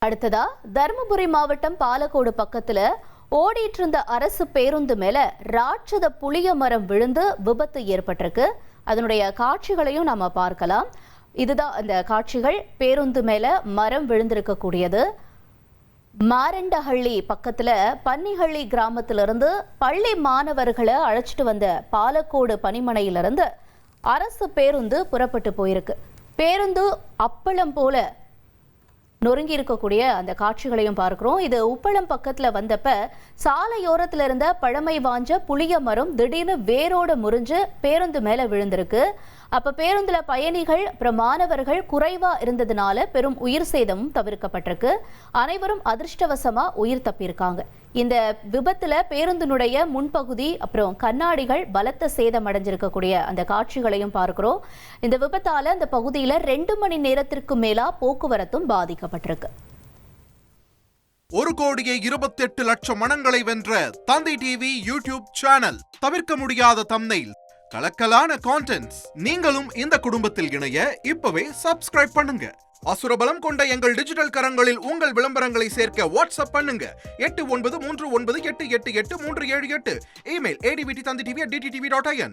அடுத்ததா தருமபுரி மாவட்டம் பாலக்கோடு பக்கத்துல ஓடிட்டு இருந்த அரசு பேருந்து மேல ராட்சத புளிய மரம் விழுந்து விபத்து ஏற்பட்டிருக்கு. அதனுடைய காட்சிகளையும் நாம பார்க்கலாம். இதுதான் அந்த காட்சிகள். பேருந்து மேல மரம் விழுந்திருக்கக்கூடியது. மாரண்டஹள்ளி பக்கத்துல பன்னிஹள்ளி கிராமத்திலிருந்து பள்ளி மாணவர்களை அழைச்சிட்டு வந்த பாலக்கோடு பணிமனையிலிருந்து அரசு பேருந்து புறப்பட்டு போயிருக்கு. பேருந்து அப்பளம் போல நொறுங்கி இருக்கக்கூடிய அந்த காட்சிகளையும் பார்க்கிறோம். இது உப்பளம் பக்கத்துல வந்தப்ப சாலையோரத்துல இருந்த பழமை வாஞ்ச புளிய மரம் திடீர்னு வேரோட முறிஞ்சு பேருந்து மேல விழுந்திருக்கு. அப்ப பேருந்துல பயணிகள் அப்புறம் மாணவர்கள் குறைவா இருந்ததுனால பெரும் உயிர் சேதமும் தவிர்க்கப்பட்டிருக்கு. அனைவரும் அதிர்ஷ்டவசமா உயிர் தப்பியிருக்காங்க. இந்த விபத்துல பேருந்தினுடைய முன்பகுதி அப்புறம் கண்ணாடிகள் பலத்த சேதம் அடைஞ்சிருக்கக்கூடிய அந்த காட்சிகளையும் பார்க்கிறோம். இந்த விபத்தால அந்த பகுதியில 2 மணி நேரத்திற்கு மேலா போக்குவரத்தும் பாதிக்கப்பட்டிருக்கு. 1,28,00,000 மனங்களை வென்ற தந்தி டிவி யூடியூப் சேனல். தவிர்க்க முடியாத தம்ப்நெயில், கலக்கலான கான்டென்ட்ஸ். நீங்களும் இந்த குடும்பத்தில் இணைய இப்பவே சப்ஸ்கிரைப் பண்ணுங்க. அசுரபலம் கொண்ட எங்கள் டிஜிட்டல் கரங்களில் உங்கள் விளம்பரங்களை சேர்க்க வாட்ஸ்அப் பண்ணுங்க. 8939888838. Email advtthanditv@dttv.in.